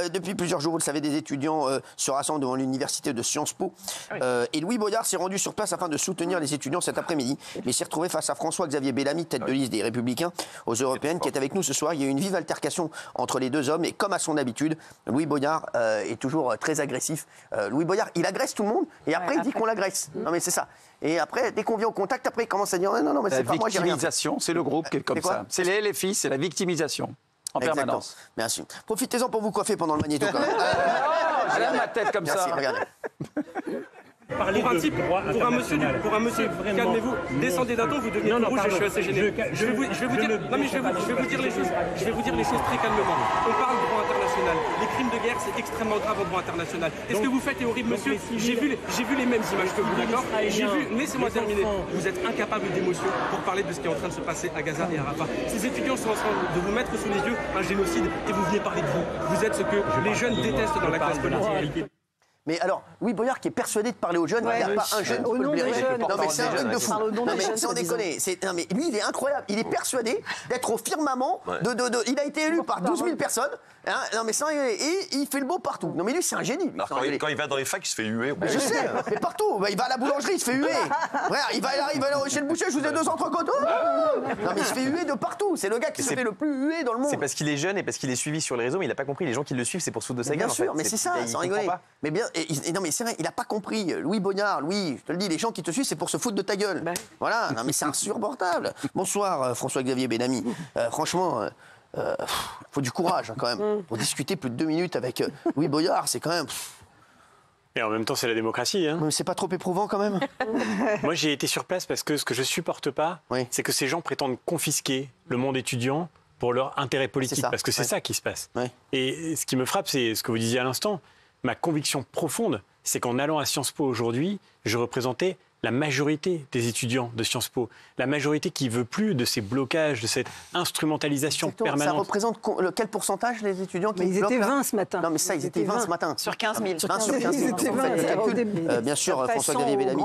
depuis plusieurs jours, vous le savez, des étudiants se rassemblent devant l'université de Sciences Po. Et Louis Boyard s'est rendu sur place afin de soutenir les étudiants cet après-midi. Mais il s'est retrouvé face à François-Xavier Bellamy, tête de liste des Républicains aux Européennes, qui est avec nous ce soir. Il y a eu une vive altercation entre les deux hommes. Et comme à son habitude, Louis Boyard est toujours très agressif. Louis Boyard, il agresse tout le monde et après il dit qu'on l'agresse. Non mais c'est ça. Et après, dès qu'on vient au contact, après il commence à dire non, mais c'est pas moi, j'ai rien. La victimisation, c'est le groupe qui est comme ça. C'est les LFI, c'est la victimisation. En permanence. Merci. Profitez-en pour vous coiffer pendant le magnéto quand même. J'aime ma tête comme Merci, ça. regardez. Pour un monsieur, calmez-vous, descendez d'un ton, vous devenez rouge et je suis assez gêné. Je vais vous dire les choses très calmement. On parle de droit international. Les crimes de guerre, c'est extrêmement grave au droit international. Et ce que vous faites est horrible, monsieur. J'ai vu les mêmes images que vous, d'accord ? Laissez-moi terminer. Vous êtes incapable d'émotion pour parler de ce qui est en train de se passer à Gaza et à Rafah. Ces étudiants sont en train de vous mettre sous les yeux un génocide et vous venez parler de vous. Vous êtes ce que les jeunes détestent dans la classe politique. Mais alors, Louis Boyard qui est persuadé de parler aux jeunes, il n'y a pas un jeune qui peut le blairer. Non mais c'est un truc de fou. Non mais sans déconner. Mais lui, il est incroyable. Il est persuadé d'être au firmament. Il a été élu par 12 000 personnes. Non mais ça, et il fait le beau partout. Non mais lui, c'est un génie. Quand il va dans les facs, il se fait huer. Je sais, mais partout. Il va à la boulangerie, il se fait huer. Il arrive chez le boucher, je vous ai 2 entrecôtes. Non mais il se fait huer de partout. C'est le gars qui se fait le plus huer dans le monde. C'est parce qu'il est jeune et parce qu'il est suivi sur les réseaux, mais il n'a pas compris. Les gens qui le suivent, c'est pour se foutre de sa gueule. Bien sûr, mais c'est ça, sans rigoler. Mais bien. Non mais c'est vrai, il n'a pas compris. Louis Boyard, je te le dis, les gens qui te suivent, c'est pour se foutre de ta gueule. Voilà, non mais c'est insupportable. Bonsoir François-Xavier Bellamy. Franchement, faut du courage quand même. Pour discuter plus de 2 minutes avec Louis Boyard, c'est quand même... Et en même temps, c'est la démocratie. Hein. Mais c'est pas trop éprouvant quand même. Moi, j'ai été sur place parce que ce que je supporte pas, c'est que ces gens prétendent confisquer le monde étudiant pour leur intérêt politique. Parce que c'est ça qui se passe. Et ce qui me frappe, c'est ce que vous disiez à l'instant. Ma conviction profonde, c'est qu'en allant à Sciences Po aujourd'hui, je représentais la majorité des étudiants de Sciences Po. La majorité qui ne veut plus de ces blocages, de cette instrumentalisation permanente. Ça représente quel pourcentage les étudiants qui ils étaient 20 ce matin. Non mais ça, ils étaient 20 ce matin. Sur 15 000. Sur 15 000. Ils étaient 20. Bien sûr, François-Xavier Bellamy,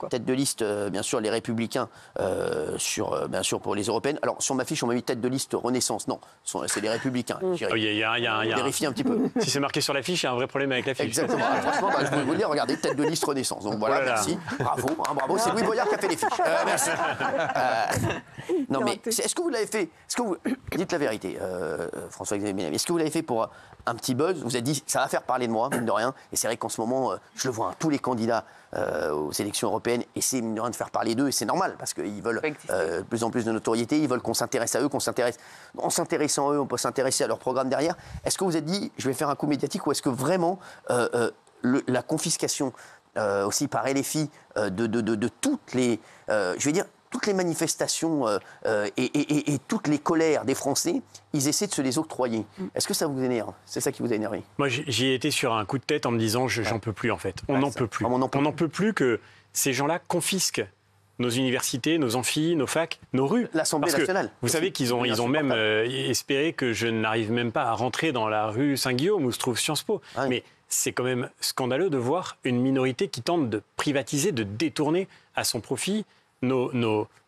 tête de liste, bien sûr, les Républicains, bien sûr, pour les Européennes. Alors, sur ma fiche, on m'a mis tête de liste Renaissance. Non, c'est les Républicains. Vérifiez un petit peu. Si c'est marqué sur la fiche, il y a un vrai problème avec la fiche. Exactement. Franchement, je vais vous le dire, regardez, tête de liste Renaissance. Donc voilà, merci. Bravo, c'est Louis Boyard qui a fait les fiches. Merci. Non mais, est-ce que vous l'avez fait? Dites la vérité, François-Xavier Bellamy. Est-ce que vous l'avez fait pour un petit buzz? Vous avez dit, ça va faire parler de moi, mine de rien. Et c'est vrai qu'en ce moment, je le vois, tous les candidats aux élections européennes essaient, mine de rien, de faire parler d'eux. Et c'est normal, parce qu'ils veulent de plus en plus de notoriété. Ils veulent qu'on s'intéresse à eux, En s'intéressant à eux, on peut s'intéresser à leur programme derrière. Est-ce que vous êtes dit, je vais faire un coup médiatique, ou est-ce que vraiment la confiscation aussi par LFI de toutes les, toutes les manifestations et toutes les colères des Français, ils essaient de se les octroyer. Est-ce que ça vous énerve? C'est ça qui vous a énervé? Moi, j'y ai été sur un coup de tête en me disant, j'en peux plus en fait. On n'en peut plus. On n'en peut plus que ces gens-là confisquent nos universités, nos amphis, nos facs, nos rues. L'Assemblée nationale. Vous savez qu'ils ont même espéré que je n'arrive même pas à rentrer dans la rue Saint-Guillaume où se trouve Sciences Po. Mais c'est quand même scandaleux de voir une minorité qui tente de privatiser, de détourner à son profit nos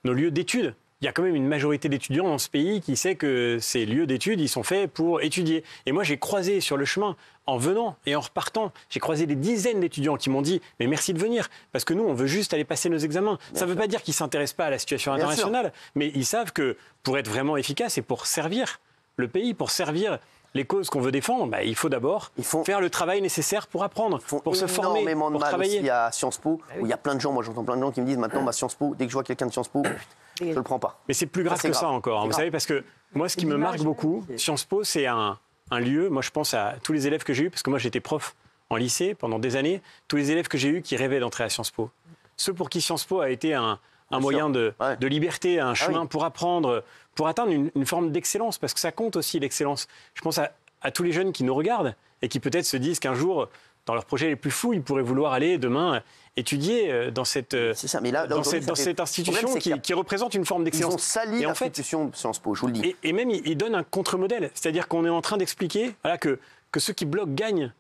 lieux d'études. Il y a quand même une majorité d'étudiants dans ce pays qui sait que ces lieux d'études, ils sont faits pour étudier. Et moi, j'ai croisé sur le chemin, en venant et en repartant, j'ai croisé des dizaines d'étudiants qui m'ont dit « mais merci de venir, parce que nous, on veut juste aller passer nos examens ». Ça ne veut pas dire qu'ils ne s'intéressent pas à la situation internationale, mais ils savent que pour être vraiment efficace et pour servir le pays, pour servir les causes qu'on veut défendre, il faut d'abord faire le travail nécessaire pour apprendre, pour se former, pour travailler. Il y a Sciences Po, où il y a plein de gens, moi j'entends plein de gens qui me disent maintenant, Sciences Po, dès que je vois quelqu'un de Sciences Po, je ne le prends pas. Mais c'est plus grave que ça encore, vous savez, parce que moi ce qui me marque beaucoup, Sciences Po, c'est un lieu, moi je pense à tous les élèves que j'ai eus, parce que moi j'étais prof en lycée pendant des années, tous les élèves que j'ai eus qui rêvaient d'entrer à Sciences Po. Ceux pour qui Sciences Po a été un moyen de liberté, un chemin pour apprendre, pour atteindre une forme d'excellence, parce que ça compte aussi l'excellence. Je pense à tous les jeunes qui nous regardent et qui peut-être se disent qu'un jour, dans leurs projets les plus fous, ils pourraient vouloir aller demain étudier dans cette institution qui représente une forme d'excellence. Ils ont sali l'institution de Sciences Po, je vous le dis. Et même, ils donnent un contre-modèle. C'est-à-dire qu'on est en train d'expliquer que ceux qui bloquent gagnent.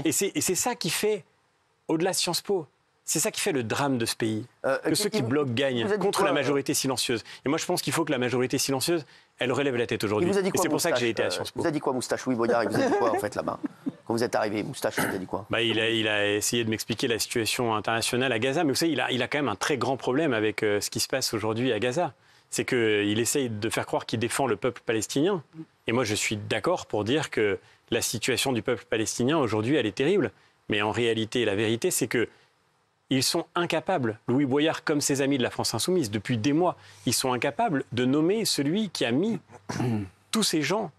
Et c'est ça qui fait, au-delà de Sciences Po, c'est ça qui fait le drame de ce pays. Que ceux qui bloquent gagnent contre la majorité silencieuse. Et moi, je pense qu'il faut que la majorité silencieuse, elle relève la tête aujourd'hui. Et c'est pour ça que j'ai été à Sciences Po. Vous a dit quoi, Moustache Louis Boyard? Il vous a dit quoi, en fait, là-bas? quand vous êtes arrivé, Moustache, il a dit quoi? Il a essayé de m'expliquer la situation internationale à Gaza, mais vous savez, il a quand même un très grand problème avec ce qui se passe aujourd'hui à Gaza. C'est qu'il essaye de faire croire qu'il défend le peuple palestinien. Et moi, je suis d'accord pour dire que la situation du peuple palestinien aujourd'hui, elle est terrible. Mais en réalité, la vérité, c'est que ils sont incapables, Louis Boyard comme ses amis de la France Insoumise, depuis des mois, ils sont incapables de nommer celui qui a mis tous ces gens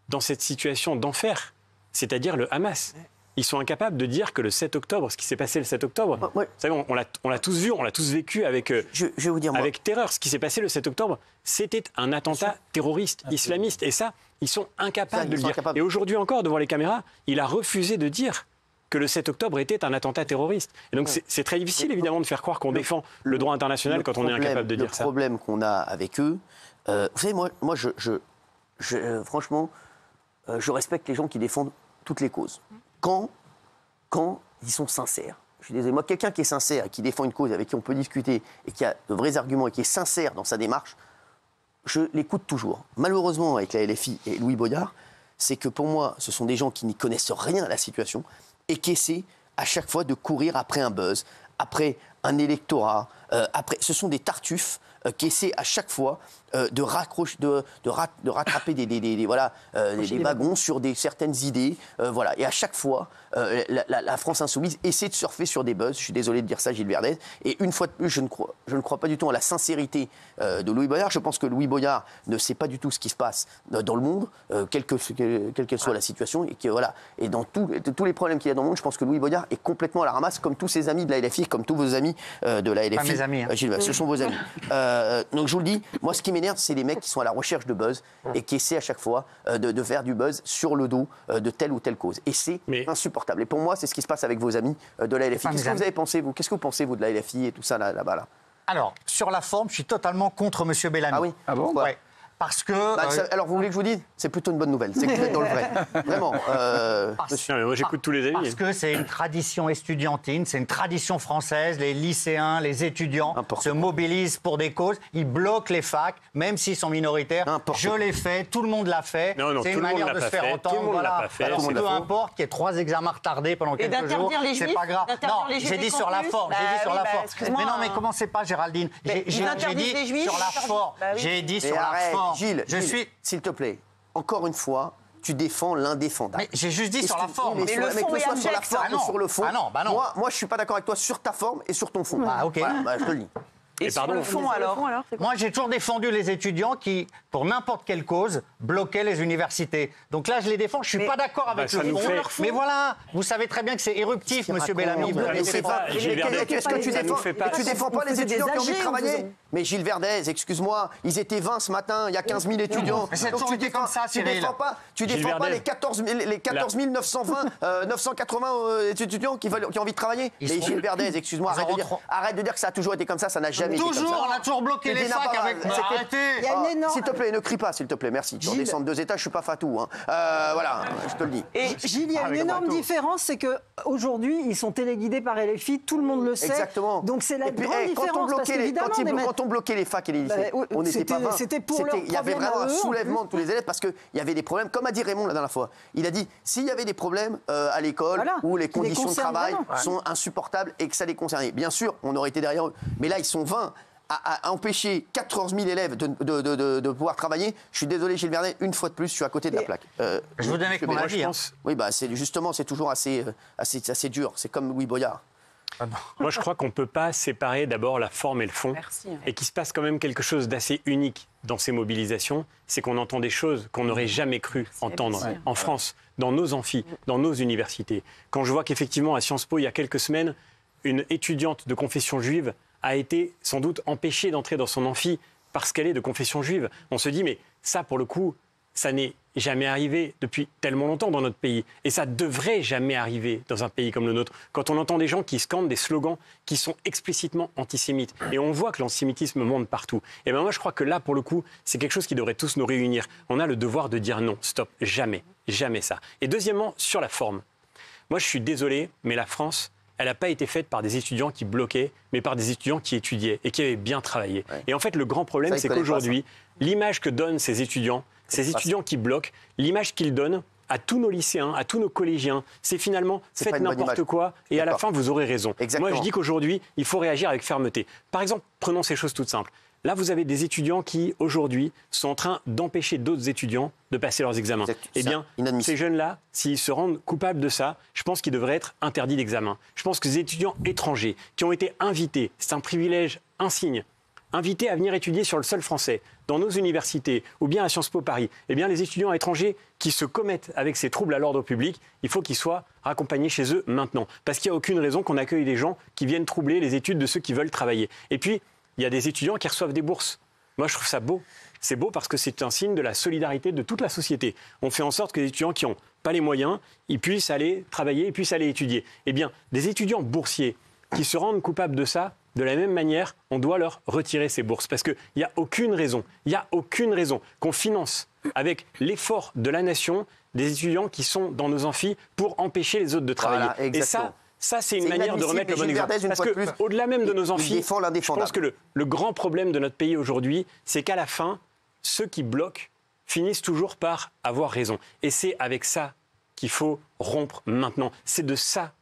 dans cette situation d'enfer, c'est-à-dire le Hamas. Ils sont incapables de dire que le 7 octobre, ce qui s'est passé le 7 octobre, vous savez, on l'a tous vu, on l'a tous vécu avec, je vais vous dire, avec terreur. Ce qui s'est passé le 7 octobre, c'était un attentat terroriste islamiste. Et ça, ils sont incapables de le dire. Et aujourd'hui encore, devant les caméras, il a refusé de dire que le 7 octobre était un attentat terroriste. Et donc c'est très difficile, évidemment, de faire croire qu'on défend le droit international quand on est incapable de dire ça. Le problème qu'on a avec eux, vous savez, moi franchement, je respecte les gens qui défendent toutes les causes. Quand ils sont sincères. Je suis désolé, moi, quelqu'un qui est sincère et qui défend une cause avec qui on peut discuter et qui a de vrais arguments et qui est sincère dans sa démarche, je l'écoute toujours. Malheureusement, avec la LFI et Louis Boyard, c'est que pour moi, ce sont des gens qui n'y connaissent rien à la situation et qui essaient à chaque fois de courir après un buzz, après un électorat, ce sont des tartuffes qui essaient à chaque fois de rattraper des wagons sur certaines idées. Voilà. Et à chaque fois, la France Insoumise essaie de surfer sur des buzz. Je suis désolé de dire ça, Gilles Verdez. Et une fois de plus, je ne crois pas du tout à la sincérité de Louis Boyard. Je pense que Louis Boyard ne sait pas du tout ce qui se passe dans le monde, quelle qu'elle soit la situation. Et dans tous les problèmes qu'il y a dans le monde, je pense que Louis Boyard est complètement à la ramasse, comme tous ses amis de la LFI, comme tous vos amis de la LFI. Pas mes amis. Gilles, ce sont vos amis. Donc je vous le dis, moi ce qui m'énerve, c'est les mecs qui sont à la recherche de buzz et qui essaient à chaque fois de faire du buzz sur le dos de telle ou telle cause. Et c'est insupportable. Et pour moi, c'est ce qui se passe avec vos amis de la LFI. Qu'est-ce que vous avez pensé, vous? Qu'est-ce que vous pensez, vous, de la LFI et tout ça là-bas? Alors, sur la forme, je suis totalement contre M. Bellamy. Ah oui? Ah bon? Ouais. Parce que... alors, vous voulez que je vous dise? C'est plutôt une bonne nouvelle. C'est que vous êtes dans le vrai. Vraiment. Moi, j'écoute tous les amis. Parce que c'est une tradition estudiantine, c'est une tradition française. Les lycéens, les étudiants se mobilisent pour des causes. Ils bloquent les facs, même s'ils sont minoritaires. Je l'ai fait, tout le monde l'a fait. C'est une manière de se faire entendre. Voilà. Alors, peu importe qu'il y ait 3 examens retardés pendant quelques jours. C'est pas grave. Non, j'ai dit sur la forme. Mais non, mais commencez pas, Géraldine. J'ai dit sur la forme. J'ai dit sur la forme. Gilles, s'il te plaît, encore une fois, tu défends l'indéfendable. Mais j'ai juste dit sur la forme. Mais le fond, soit sur la forme ou sur le fond. Bah non. Moi, je suis pas d'accord avec toi sur ta forme et sur ton fond. Ah, ok. Voilà, je te le dis. Et sur le fond, alors Moi, j'ai toujours défendu les étudiants qui, pour n'importe quelle cause, bloquaient les universités. Donc là, je les défends. Je ne suis pas d'accord avec le fond. Mais voilà, vous savez très bien que c'est éruptif, M. Bellamy. Qu'est-ce que tu défends? Tu défends pas les étudiants qui ont envie de travailler? Mais Gilles Verdez, excuse-moi, ils étaient 20 ce matin, il y a 15 000 étudiants. Donc tu défends ça, tu défends pas les 14 980 étudiants qui ont envie de travailler. Mais Gilles Verdez, excuse-moi, arrête de dire que ça a toujours été comme ça n'a jamais été comme ça. Toujours, on a toujours bloqué les facs avec... Arrêtez. S'il te plaît, ne crie pas, s'il te plaît, merci. Tu redescends de 2 étages, je suis pas fatou. Voilà, je te le dis. Et Gilles, il y a une énorme différence, c'est qu'aujourd'hui, ils sont téléguidés par LFI, tout le monde le sait. Exactement. Donc c'est la grande différence, parce qu'évidemment... Quand on bloquait les facs et les lycées, on n'était pas 20. C'était pour leur Il y avait vraiment un soulèvement de tous les élèves, parce qu'il y avait des problèmes, comme a dit Raymond la dernière fois. Il a dit, s'il y avait des problèmes à l'école, où les conditions de travail sont insupportables et que ça les concernait, bien sûr, on aurait été derrière eux. Mais là, ils sont 20 à empêcher 14 000 élèves de pouvoir travailler. Je suis désolé, Gilles Verdez, une fois de plus, je suis à côté de la plaque. Je vous donne mon avis. Oui, c'est toujours assez dur. C'est comme Louis Boyard. Moi, je crois qu'on ne peut pas séparer d'abord la forme et le fond. Et qu'il se passe quand même quelque chose d'assez unique dans ces mobilisations, c'est qu'on entend des choses qu'on n'aurait jamais cru entendre en France, dans nos amphis, dans nos universités. Quand je vois qu'effectivement, à Sciences Po, il y a quelques semaines, une étudiante de confession juive a été sans doute empêchée d'entrer dans son amphi parce qu'elle est de confession juive. On se dit, mais ça, pour le coup, ça n'est jamais arrivé depuis tellement longtemps dans notre pays. Et ça devrait jamais arriver dans un pays comme le nôtre. Quand on entend des gens qui scandent des slogans qui sont explicitement antisémites, et on voit que l'antisémitisme monte partout, et bien moi je crois que là, pour le coup, c'est quelque chose qui devrait tous nous réunir. On a le devoir de dire non, stop, jamais, jamais ça. Et deuxièmement, sur la forme. Moi je suis désolé, mais la France, elle n'a pas été faite par des étudiants qui bloquaient, mais par des étudiants qui étudiaient et qui avaient bien travaillé. Ouais. Et en fait, le grand problème, c'est qu'aujourd'hui, l'image que donnent ces étudiants qui bloquent, l'image qu'ils donnent à tous nos lycéens, à tous nos collégiens, c'est finalement faites n'importe quoi et à la fin vous aurez raison. Exactement. Moi je dis qu'aujourd'hui il faut réagir avec fermeté. Par exemple, prenons ces choses toutes simples. Là, vous avez des étudiants qui, aujourd'hui, sont en train d'empêcher d'autres étudiants de passer leurs examens. Eh bien, ces jeunes-là, s'ils se rendent coupables de ça, je pense qu'ils devraient être interdits d'examen. Je pense que les étudiants étrangers qui ont été invités, c'est un privilège insigne, invités à venir étudier sur le sol français, dans nos universités ou bien à Sciences Po Paris, eh bien, les étudiants étrangers qui se commettent avec ces troubles à l'ordre public, il faut qu'ils soient raccompagnés chez eux maintenant. Parce qu'il n'y a aucune raison qu'on accueille des gens qui viennent troubler les études de ceux qui veulent travailler. Et puis, il y a des étudiants qui reçoivent des bourses. Moi, je trouve ça beau. C'est beau parce que c'est un signe de la solidarité de toute la société. On fait en sorte que les étudiants qui n'ont pas les moyens, ils puissent aller travailler, ils puissent aller étudier. Eh bien, des étudiants boursiers qui se rendent coupables de ça, de la même manière, on doit leur retirer ces bourses. Parce qu'il n'y a aucune raison qu'on finance avec l'effort de la nation des étudiants qui sont dans nos amphis pour empêcher les autres de travailler. Voilà, et ça, c'est une manière de remettre le bon exemple. Parce qu'au-delà même de nos amphis, je pense que le grand problème de notre pays aujourd'hui, c'est qu'à la fin, ceux qui bloquent finissent toujours par avoir raison. Et c'est avec ça qu'il faut rompre maintenant. C'est de ça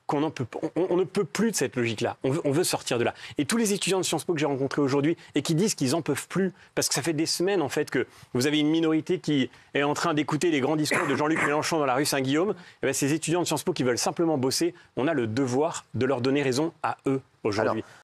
qu'on ne peut plus de cette logique-là. On veut sortir de là. Et tous les étudiants de Sciences Po que j'ai rencontrés aujourd'hui et qui disent qu'ils n'en peuvent plus, parce que ça fait des semaines en fait que vous avez une minorité qui est en train d'écouter les grands discours de Jean-Luc Mélenchon dans la rue Saint-Guillaume, et bien ces étudiants de Sciences Po qui veulent simplement bosser, on a le devoir de leur donner raison à eux aujourd'hui.